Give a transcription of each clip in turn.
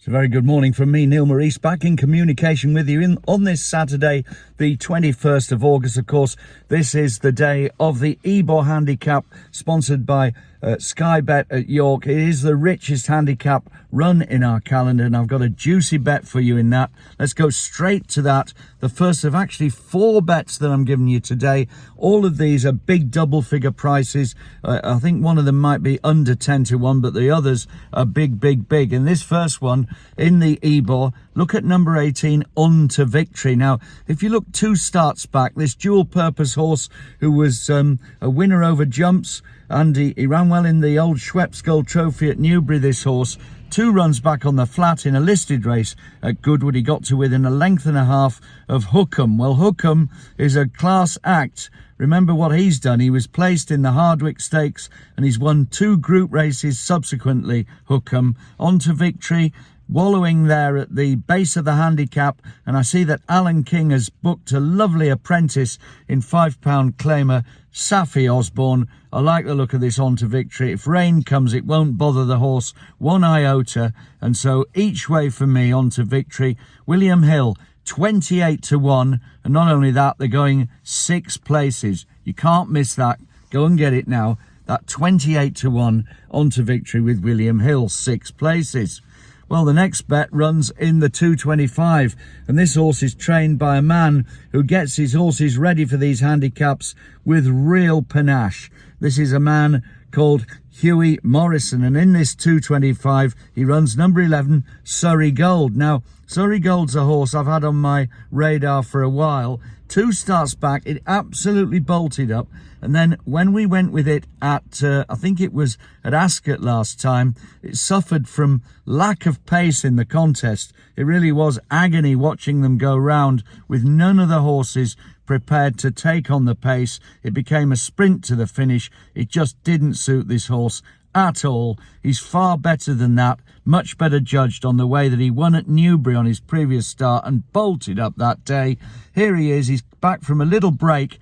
It's a very good morning from me, Neil Morrice, back in communication with you on this Saturday, the 21st of August. Of course, this is the day of the Ebor Handicap, sponsored by Sky Bet at York. It is the richest handicap run in our calendar, and I've got a juicy bet for you in that. Let's go straight to that. The first of actually 4 bets that I'm giving you today. All of these are big double-figure prices. I think one of them might be under 10 to 1, but the others are big, big, big. And this first one in the Ebor, look at number 18, On to Victory. Now, if you look 2 starts back, this dual-purpose horse who was a winner over jumps, and he ran well in the old Schweppes Gold Trophy at Newbury, this horse. 2 runs back on the flat in a listed race at Goodwood. He got to within a length and a half of Hookham. Well, Hookham is a class act. Remember what he's done. He was placed in the Hardwick Stakes and he's won 2 group races subsequently, Hookham. On to Victory, wallowing there at the base of the handicap, and I see that Alan King has booked a lovely apprentice in £5 claimer, Safi Osborne. I like the look of this On to Victory. If rain comes, it won't bother the horse one iota, and so each way for me, On to Victory. William Hill, 28 to 1, and not only that, they're going 6 places. You can't miss that. Go and get it now. That 28 to 1 On to Victory with William Hill, 6 places. Well, the next bet runs in the 225, and this horse is trained by a man who gets his horses ready for these handicaps with real panache. This is a man called Hughie Morrison, and in this 225 he runs number 11, Surrey Gold. Now, Surrey Gold's a horse I've had on my radar for a while. 2 starts back, it absolutely bolted up, and then when we went with it at, I think it was at Ascot last time, it suffered from lack of pace in the contest. It really was agony watching them go round with none of the horses prepared to take on the pace. It became a sprint to the finish. It just didn't suit this horse at all. He's far better than that, much better judged on the way that he won at Newbury on his previous start and bolted up that day. Here he is, he's back from a little break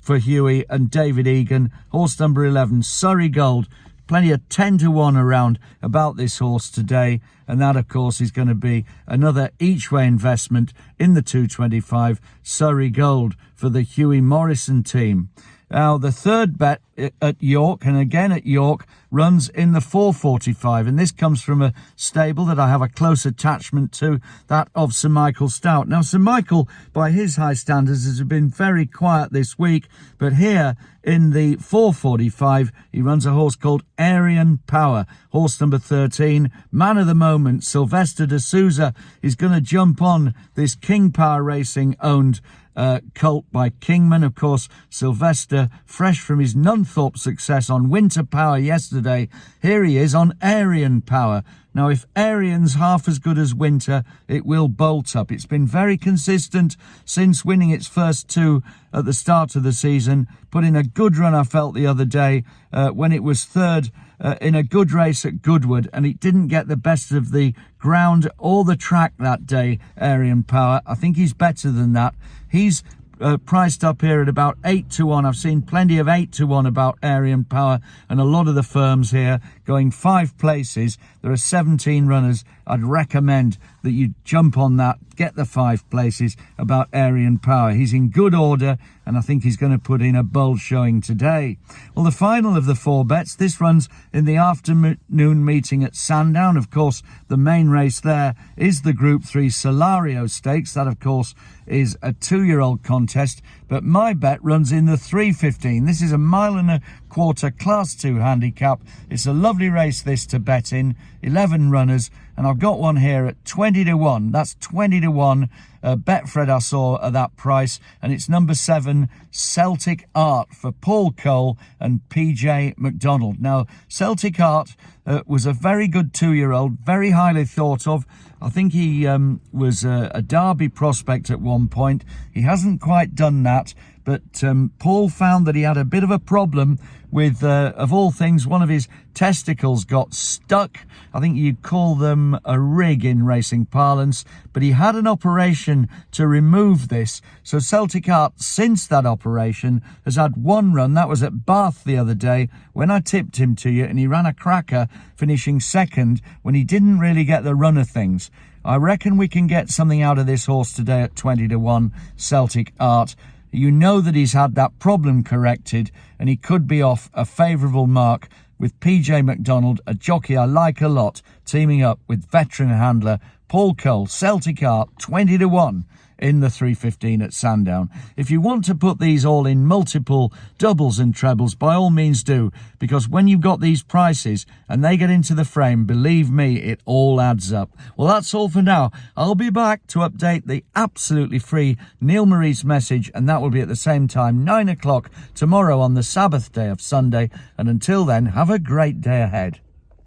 for Hughie and David Egan. Horse number 11, Surrey Gold. Plenty of 10 to 1 around about this horse today, and that of course is going to be another each way investment in the 225, Surrey Gold for the Hughie Morrison team. Now, the third bet at York, and again at York, runs in the 445, and this comes from a stable that I have a close attachment to, that of Sir Michael Stout. Now, Sir Michael, by his high standards, has been very quiet this week, but here in the 445, he runs a horse called Aryan Power, horse number 13. Man of the moment, Sylvester de Souza, is going to jump on this King Power Racing owned colt by Kingman. Of course, Sylvester, fresh from his Nunthorpe success on Winter Power yesterday, here he is on Aryan Power. Now, if Arian's half as good as Winter, it will bolt up. It's been very consistent since winning its first 2 at the start of the season. Put in a good run, I felt, the other day when it was third in a good race at Goodwood, and it didn't get the best of the ground or the track that day, Aryan Power. I think he's better than that. He's priced up here at about 8 to 1. I've seen plenty of 8 to 1 about Aryan Power, and a lot of the firms here going 5 places. There are 17 runners. I'd recommend that you jump on that, get the 5 places about Aryan Power. He's in good order, and I think he's going to put in a bold showing today. Well, the final of the 4 bets, this runs in the afternoon meeting at Sandown. Of course, the main race there is the Group 3 Solario Stakes. That, of course, is a 2-year-old contest, but my bet runs in the 3:15. This is a 1.25 mile Class 2 handicap. It's a lovely race, this, to bet in. 11 runners, and I've got one here at 20 to 1. That's 20 to 1. Betfred I saw at that price, and it's number 7, Celtic Art, for Paul Cole and PJ McDonald. Now, Celtic Art was a very good 2-year-old, very highly thought of. I think he was a Derby prospect at one point. He hasn't quite done that, But Paul found that he had a bit of a problem with, of all things, one of his testicles got stuck. I think you'd call them a rig in racing parlance, but he had an operation to remove this. So Celtic Art, since that operation, has had one run. That was at Bath the other day when I tipped him to you, and he ran a cracker, finishing second when he didn't really get the run of things. I reckon we can get something out of this horse today at 20-1, Celtic Art. You know that he's had that problem corrected, and he could be off a favourable mark with PJ McDonald, a jockey I like a lot, teaming up with veteran handler Paul Cole. Celtic Art, 20-1 in the 3:15 at Sandown. If you want to put these all in multiple doubles and trebles, by all means do, because when you've got these prices and they get into the frame, believe me, it all adds up. Well, that's all for now. I'll be back to update the absolutely free Neil Morrice message, and that will be at the same time, 9 o'clock tomorrow on the Sabbath day of Sunday. And until then, have a great day ahead.